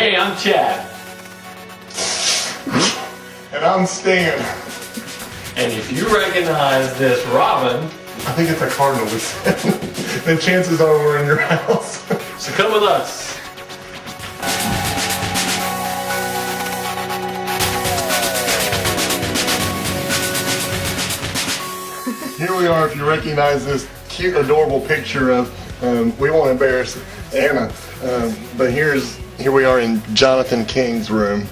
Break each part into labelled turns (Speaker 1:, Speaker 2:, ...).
Speaker 1: Hey, I'm Chad.
Speaker 2: And I'm Stan.
Speaker 1: And if you recognize this robin,
Speaker 2: I think it's a cardinal we said. Then chances are we're in your house.
Speaker 1: so come with us.
Speaker 2: Here we are, if you recognize this cute, adorable picture of, we won't embarrass Anna, but here we are in Jonathan King's room.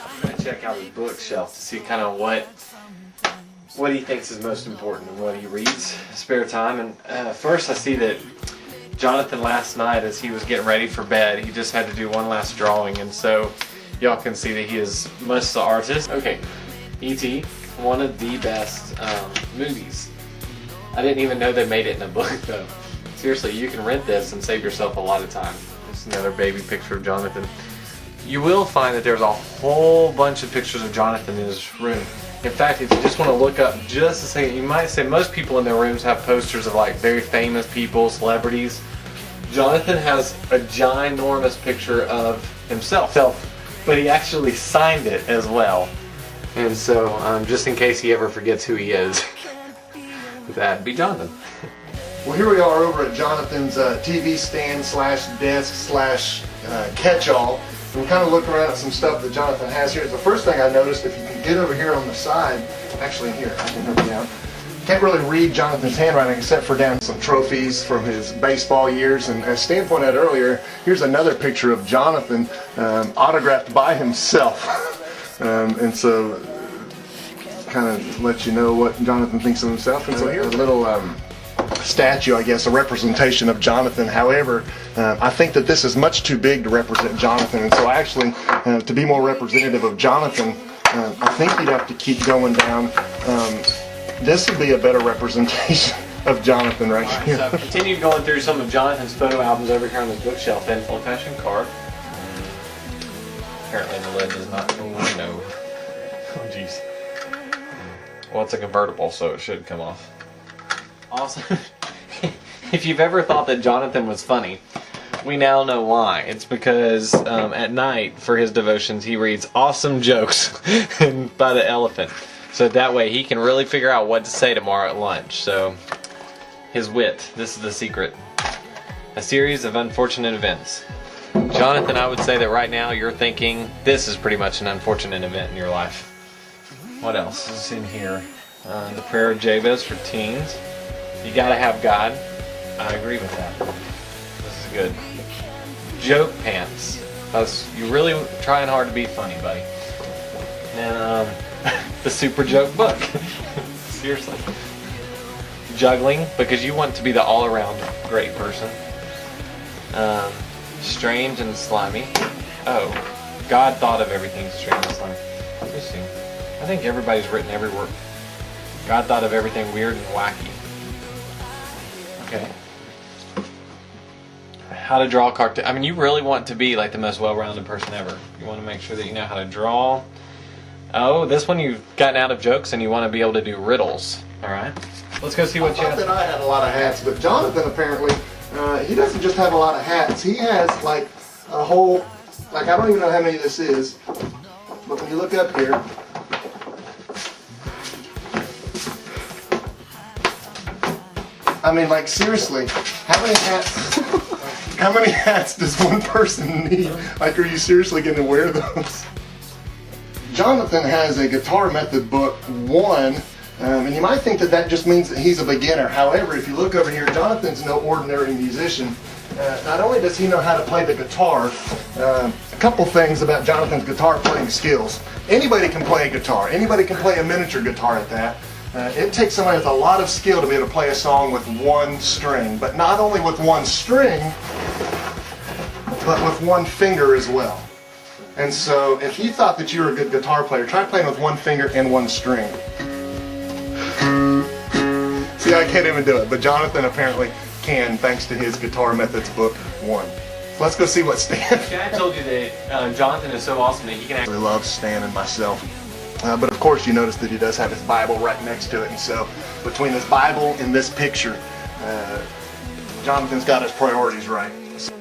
Speaker 1: I'm going to check out his bookshelf to see kind of what he thinks is most important and what he reads in his spare time. And first I see that Jonathan last night, as he was getting ready for bed, he just had to do one last drawing, and so y'all can see that he is much the artist. Okay, E.T., one of the best movies. I didn't even know they made it in a book though. Seriously, you can rent this and save yourself a lot of time. Just another baby picture of Jonathan. You will find that there's a whole bunch of pictures of Jonathan in his room. In fact, if you just want to look up just a second, you might say most people in their rooms have posters of like very famous people, celebrities. Jonathan has a ginormous picture of himself, but he actually signed it as well. And so, just in case he ever forgets who he is, that'd be Jonathan.
Speaker 2: Well, here we are over at Jonathan's TV stand slash desk slash catch-all. And we kind of look around at some stuff that Jonathan has here. The first thing I noticed, if you can get over here on the side, actually here, I can help you out. Can't really read Jonathan's handwriting except for down some trophies from his baseball years. And as Stan pointed out earlier, here's another picture of Jonathan autographed by himself. And so, kind of let you know what Jonathan thinks of himself. And so here's a little statue, I guess, a representation of Jonathan. However, I think that this is much too big to represent Jonathan. And so actually, to be more representative of Jonathan, I think you'd have to keep going down. This would be a better representation of Jonathan right here.
Speaker 1: So I've continued going through some of Jonathan's photo albums over here on this bookshelf, and old-fashioned card. Apparently the lid does not, oh no. Oh jeez. Well, it's a convertible, so it should come off. Also, if you've ever thought that Jonathan was funny, we now know why. It's because at night, for his devotions, he reads awesome jokes by the elephant. So that way he can really figure out what to say tomorrow at lunch. So, his wit, this is the secret. A series of unfortunate events. Jonathan, I would say that right now you're thinking this is pretty much an unfortunate event in your life. What else is in here? The prayer of Jabez for teens. You gotta have God. I agree with that. This is good. Joke pants. You're really trying hard to be funny, buddy. And the super joke book. Seriously. Juggling, because you want to be the all-around great person. Strange and slimy. Oh, God thought of everything strange and slimy. Interesting. I think everybody's written every word. God thought of everything weird and wacky. Okay. How to draw a cartoon. I mean, you really want to be like the most well-rounded person ever. You want to make sure that you know how to draw. Oh, this one you've gotten out of jokes and you want to be able to do riddles. All right. Let's go see what you have.
Speaker 2: I thought that I had a lot of hats, but Jonathan apparently, he doesn't just have a lot of hats. He has like a whole, like I don't even know how many this is, but when you look up here, I mean, like seriously, how many hats? How many hats does one person need? Like, are you seriously going to wear those? Jonathan has a guitar method book 1, and you might think that that just means that he's a beginner. However, if you look over here, Jonathan's no ordinary musician. Not only does he know how to play the guitar, a couple things about Jonathan's guitar playing skills. Anybody can play a guitar. Anybody can play a miniature guitar at that. It takes somebody with a lot of skill to be able to play a song with one string. But not only with one string, but with one finger as well. And so if you thought that you were a good guitar player, try playing with one finger and one string. See, I can't even do it, but Jonathan apparently can, thanks to his Guitar Methods book 1. Let's go see what Stan...
Speaker 1: I told you that Jonathan is so awesome that he can actually...
Speaker 2: I love Stan and myself. But of course you notice that he does have his Bible right next to it, and so between his Bible and this picture, Jonathan's got his priorities right.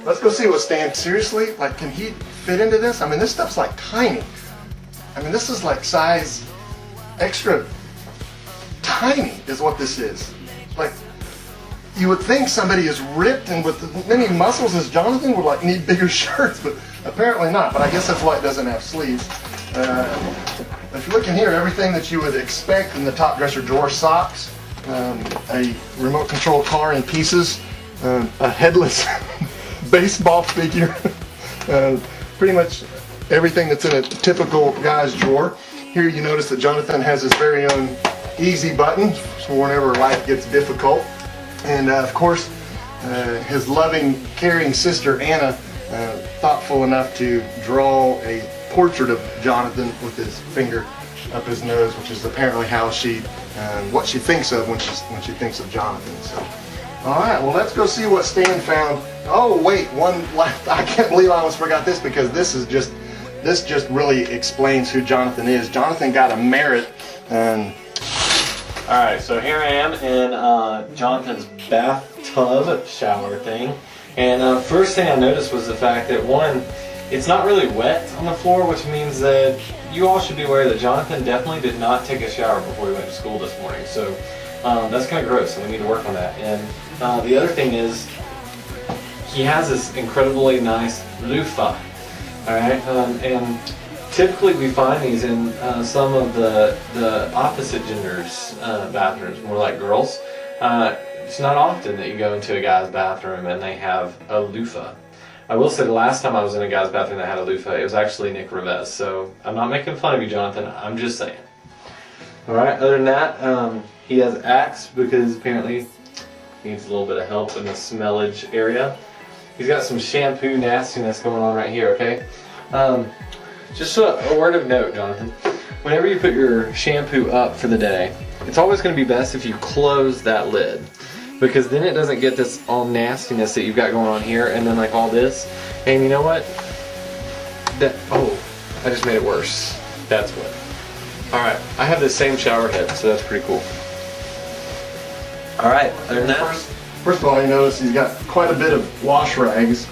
Speaker 2: Let's go see what Stan, seriously, like, can he fit into this? I mean, this stuff's like tiny. I mean, this is like size extra tiny is what this is. Like, you would think somebody as ripped and with as many muscles as Jonathan would like need bigger shirts, but apparently not. But I guess that's why it doesn't have sleeves. If you look in here, everything that you would expect in the top dresser drawer: socks, a remote control car in pieces, a headless baseball figure, pretty much everything that's in a typical guy's drawer. Here you notice that Jonathan has his very own easy button for whenever life gets difficult. And of course, his loving, caring sister Anna, thoughtful enough to draw a portrait of Jonathan with his finger up his nose, which is apparently how she, what she thinks of when she thinks of Jonathan. So, all right, well, let's go see what Stan found. Oh wait, one last. I can't believe I almost forgot this, because this just really explains who Jonathan is. Jonathan got a merit.
Speaker 1: Alright, so here I am in Jonathan's bathtub shower thing. And first thing I noticed was the fact that, one, it's not really wet on the floor, which means that you all should be aware that Jonathan definitely did not take a shower before he went to school this morning. So that's kind of gross, and we need to work on that. And the other thing is, he has this incredibly nice loofah. Alright, and typically we find these in some of the opposite gender's bathrooms, more like girls. It's not often that you go into a guy's bathroom and they have a loofah. I will say the last time I was in a guy's bathroom that had a loofah, it was actually Nick Rivez. So I'm not making fun of you, Jonathan. I'm just saying. Alright, other than that, he has Axe because apparently he needs a little bit of help in the smellage area. He's got some shampoo nastiness going on right here, okay? Just a word of note, Jonathan. Whenever you put your shampoo up for the day, it's always going to be best if you close that lid, because then it doesn't get this all nastiness that you've got going on here, and then like all this. And you know what? I just made it worse. That's what. Alright, I have the same shower head, so that's pretty cool. Alright, other than that,
Speaker 2: First of all, you notice he's got quite a bit of wash rags.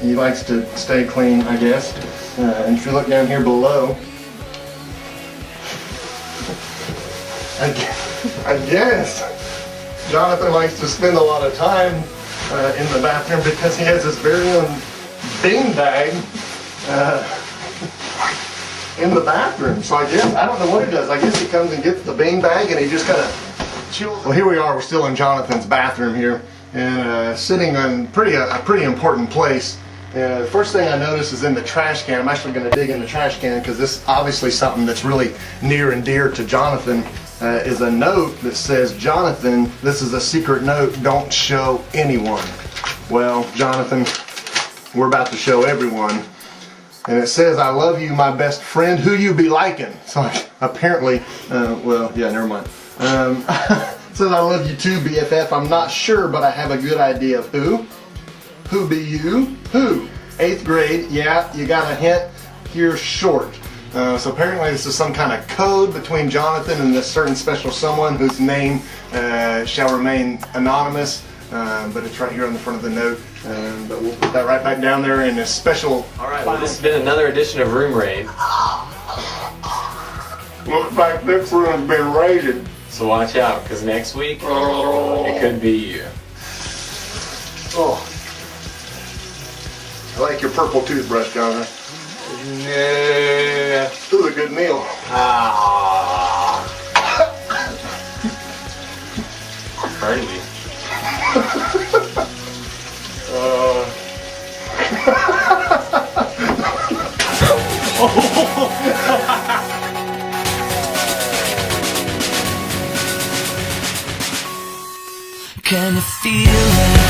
Speaker 2: He likes to stay clean, I guess. And if you look down here below, I guess Jonathan likes to spend a lot of time in the bathroom because he has his very own bean bag in the bathroom. So I guess, I don't know what he does. I guess he comes and gets the bean bag and he just kind of chills. Well, here we are. We're still in Jonathan's bathroom here, and sitting in a pretty important place. The first thing I notice is in the trash can. I'm actually going to dig in the trash can because this is obviously something that's really near and dear to Jonathan. Is a note that says, "Jonathan, this is a secret note. Don't show anyone." Well, Jonathan, we're about to show everyone. And it says, "I love you, my best friend. Who you be liking?" So apparently, well, yeah, never mind. It says, "I love you too, BFF. I'm not sure, but I have a good idea of who. Who be you? Who? 8th grade. Yeah, you got a hint. Here's short." So apparently this is some kind of code between Jonathan and this certain special someone whose name shall remain anonymous. But it's right here on the front of the note. But we'll put that right back down there in this special.
Speaker 1: Alright, well, this has been another edition of Room Raid.
Speaker 2: Looks like this room's been raided.
Speaker 1: So watch out, because next week, it could be you.
Speaker 2: Oh. I like your purple toothbrush, Jonathan.
Speaker 1: Yeah.
Speaker 2: This is a good meal.
Speaker 1: Crazy.
Speaker 3: Can you feel it?